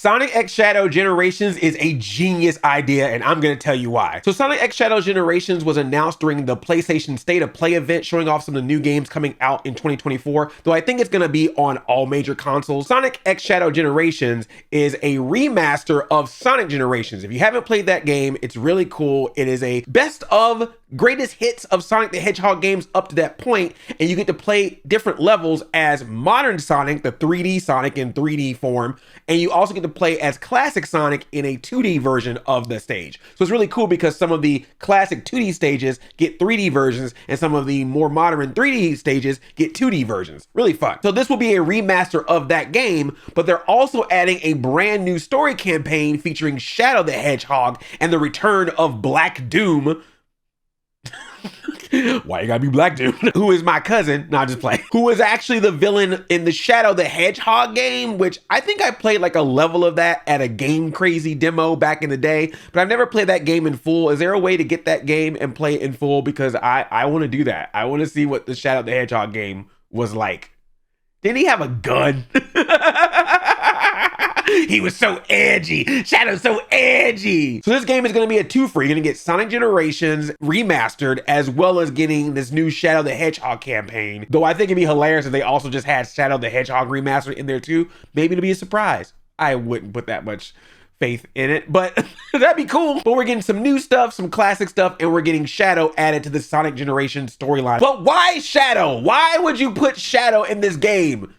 Sonic X Shadow Generations is a genius idea, and I'm going to tell you why. So Sonic X Shadow Generations was announced during the PlayStation State of Play event, showing off some of the new games coming out in 2024, though I think it's going to be on all major consoles. Sonic X Shadow Generations is a remaster of Sonic Generations. If you haven't played that game, it's really cool. It is a best of greatest hits of Sonic the Hedgehog games up to that point, and you get to play different levels as modern Sonic, the 3D Sonic in 3D form, and you also get to play as classic Sonic in a 2D version of the stage. So it's really cool because some of the classic 2D stages get 3D versions, and some of the more modern 3D stages get 2D versions. Really fun. So this will be a remaster of that game, but they're also adding a brand new story campaign featuring Shadow the Hedgehog and the return of Black Doom. Why you gotta be Black Doom? Who is my cousin, not just play, who was actually the villain in the Shadow the Hedgehog game, which I think I played like a level of that at a Game Crazy demo back in the day, but I've never played that game in full. Is there a way to get that game and play it in full? Because I want to do that. I want to see what the Shadow the Hedgehog game was like. Didn't he have a gun? He was so edgy. Shadow's so edgy. So this game is going to be a twofer. You're going to get Sonic Generations remastered, as well as getting this new Shadow the Hedgehog campaign. Though I think it'd be hilarious if they also just had Shadow the Hedgehog remastered in there too. Maybe it'll be a surprise. I wouldn't put that much faith in it, but that'd be cool. But we're getting some new stuff, some classic stuff, and we're getting Shadow added to the Sonic Generations storyline. But why Shadow? Why would you put Shadow in this game?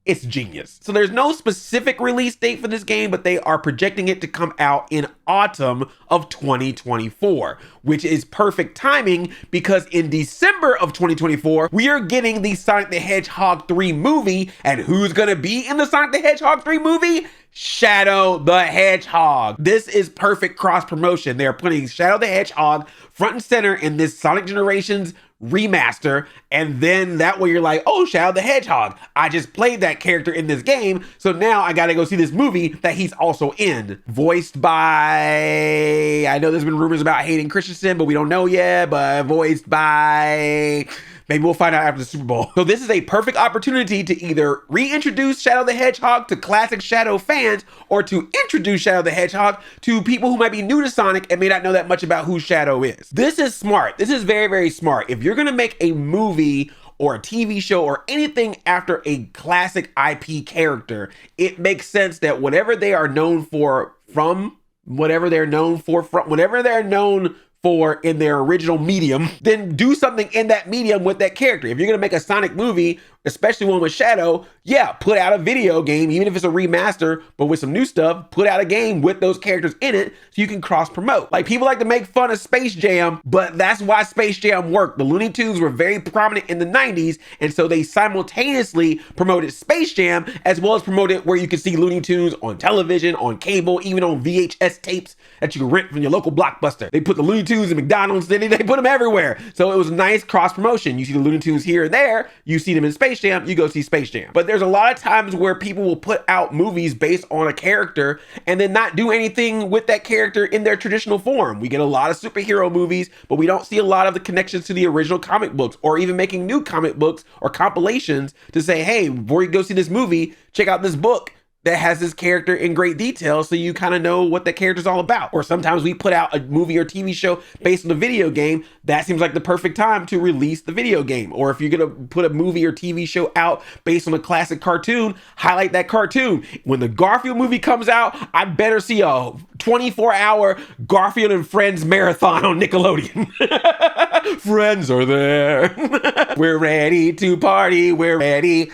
It's genius. So there's no specific release date for this game, but they are projecting it to come out in autumn of 2024, which is perfect timing because in December of 2024, we are getting the Sonic the Hedgehog 3 movie. And who's gonna be in the Sonic the Hedgehog 3 movie? Shadow the Hedgehog. This is perfect cross promotion. They're putting Shadow the Hedgehog front and center in this Sonic Generations remaster, and then that way you're like, oh, Shadow the Hedgehog, I just played that character in this game, so now I gotta go see this movie that he's also in. Voiced by, I know there's been rumors about Hayden Christensen, but we don't know yet, but voiced by, maybe we'll find out after the Super Bowl. So this is a perfect opportunity to either reintroduce Shadow the Hedgehog to classic Shadow fans, or to introduce Shadow the Hedgehog to people who might be new to Sonic and may not know that much about who Shadow is. This is smart. This is very, very smart. If you're gonna make a movie or a TV show or anything after a classic IP character, it makes sense that whatever they are known for whatever they're known for in their original medium, then do something in that medium with that character. If you're gonna make a Sonic movie, especially one with Shadow, yeah, put out a video game, even if it's a remaster, but with some new stuff, put out a game with those characters in it so you can cross promote. Like, people like to make fun of Space Jam, but that's why Space Jam worked. The Looney Tunes were very prominent in the 90s, and so they simultaneously promoted Space Jam as well as promoted where you can see Looney Tunes on television, on cable, even on VHS tapes that you can rent from your local Blockbuster. They put the Looney Tunes in McDonald's, they put them everywhere. So it was a nice cross promotion. You see the Looney Tunes here and there, you see them in Space Jam, you go see Space Jam. But there's a lot of times where people will put out movies based on a character and then not do anything with that character in their traditional form. We get a lot of superhero movies, but we don't see a lot of the connections to the original comic books, or even making new comic books or compilations to say, hey, before you go see this movie, check out this book that has this character in great detail so you kind of know what the character's all about. Or sometimes we put out a movie or TV show based on a video game. That seems like the perfect time to release the video game. Or if you're gonna put a movie or TV show out based on a classic cartoon, highlight that cartoon. When the Garfield movie comes out, I better see a 24-hour Garfield and Friends marathon on Nickelodeon. Friends are there. We're ready to party. We're ready.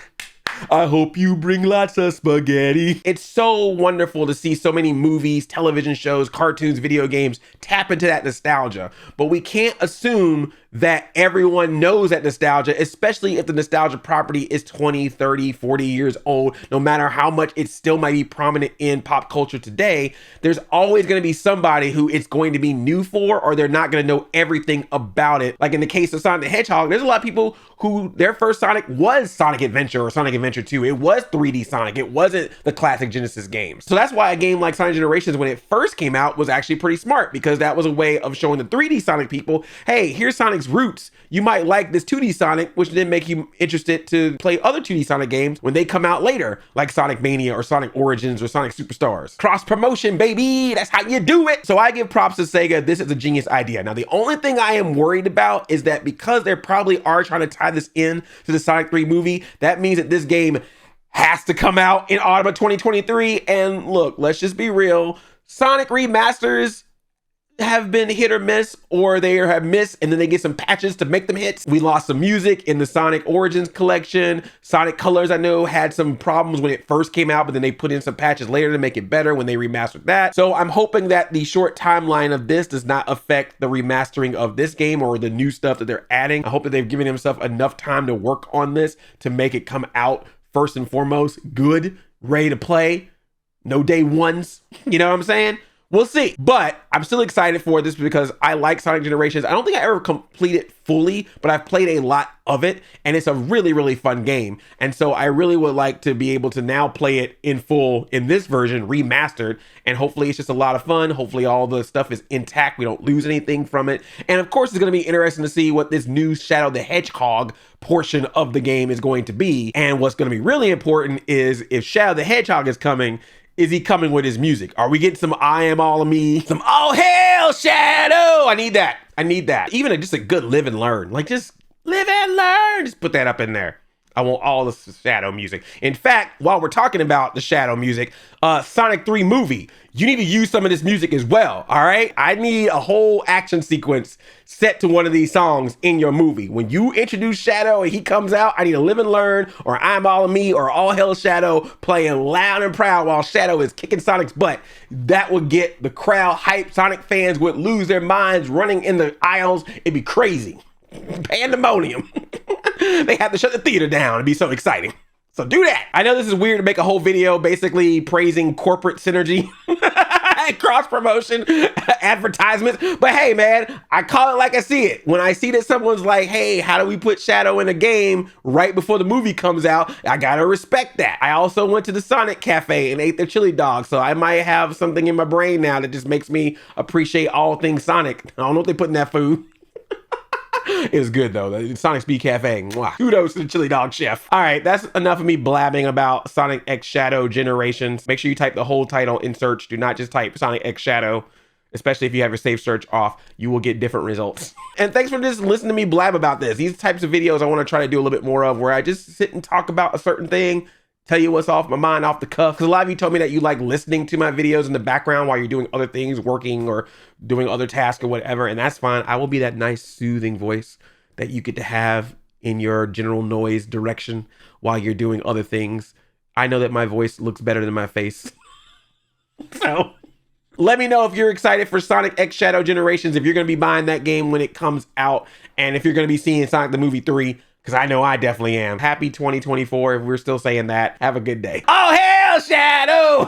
I hope you bring lots of spaghetti. It's so wonderful to see so many movies, television shows, cartoons, video games tap into that nostalgia. But we can't assume that everyone knows that nostalgia, especially if the nostalgia property is 20, 30, 40 years old. No matter how much it still might be prominent in pop culture today, there's always going to be somebody who it's going to be new for, or they're not going to know everything about it. Like in the case of Sonic the Hedgehog, there's a lot of people who their first Sonic was Sonic Adventure or Sonic Adventure 2. It was 3D Sonic. It wasn't the classic Genesis games. So that's why a game like Sonic Generations, when it first came out, was actually pretty smart, because that was a way of showing the 3D Sonic people, hey, here's Sonic Sonic's roots, you might like this 2D Sonic, which then make you interested to play other 2D Sonic games when they come out later, like Sonic Mania or Sonic Origins or Sonic Superstars. Cross promotion, baby, that's how you do it. So I give props to Sega. This is a genius idea. Now, the only thing I am worried about is that because they probably are trying to tie this in to the Sonic 3 movie, that means that this game has to come out in autumn of 2023. And look, let's just be real. Sonic remasters have been hit or miss, or they have missed and then they get some patches to make them hits. We lost some music in the Sonic Origins collection. Sonic Colors, I know, had some problems when it first came out, but then they put in some patches later to make it better when they remastered that. So I'm hoping that the short timeline of this does not affect the remastering of this game or the new stuff that they're adding. I hope that they've given themselves enough time to work on this to make it come out first and foremost good, ready to play, no day ones. You know what I'm saying? We'll see, but I'm still excited for this because I like Sonic Generations. I don't think I ever completed it fully, but I've played a lot of it, and it's a really, really fun game. And so I really would like to be able to now play it in full in this version, remastered, and hopefully it's just a lot of fun. Hopefully all the stuff is intact. We don't lose anything from it. And of course, it's going to be interesting to see what this new Shadow the Hedgehog portion of the game is going to be. And what's going to be really important is if Shadow the Hedgehog is coming, is he coming with his music? Are we getting some I Am All of Me? Some all hail Shadow? I need that. I need that. Even just a good live and learn. Like just live and learn. Just put that up in there. I want all the Shadow music. In fact, while we're talking about the Shadow music, Sonic 3 movie, you need to use some of this music as well, all right? I need a whole action sequence set to one of these songs in your movie. When you introduce Shadow and he comes out, I need a Live and Learn or I'm All of Me or All Hell Shadow playing loud and proud while Shadow is kicking Sonic's butt. That would get the crowd hyped. Sonic fans would lose their minds running in the aisles. It'd be crazy. Pandemonium. They have to shut the theater down. It'd be so exciting. So do that. I know this is weird to make a whole video basically praising corporate synergy, cross promotion, advertisements. But hey, man, I call it like I see it. When I see that someone's like, hey, how do we put Shadow in a game right before the movie comes out? I gotta respect that. I also went to the Sonic Cafe and ate their chili dog. So I might have something in my brain now that just makes me appreciate all things Sonic. I don't know what they put in that food. It was good though. The Sonic Speed Cafe. Mwah. Kudos to the chili dog chef. All right, that's enough of me blabbing about Sonic X Shadow Generations. Make sure you type the whole title in search. Do not just type Sonic X Shadow, especially if you have your safe search off. You will get different results. And thanks for just listening to me blab about this. These types of videos I want to try to do a little bit more of, where I just sit and talk about a certain thing, tell you what's off my mind off the cuff. Because a lot of you told me that you like listening to my videos in the background while you're doing other things, working or doing other tasks or whatever. And that's fine. I will be that nice soothing voice that you get to have in your general noise direction while you're doing other things. I know that my voice looks better than my face. So let me know if you're excited for Sonic X Shadow Generations, if you're going to be buying that game when it comes out, and if you're going to be seeing Sonic the Movie 3, because I know I definitely am. Happy 2024 if we're still saying that. Have a good day. Oh, hell, Shadow!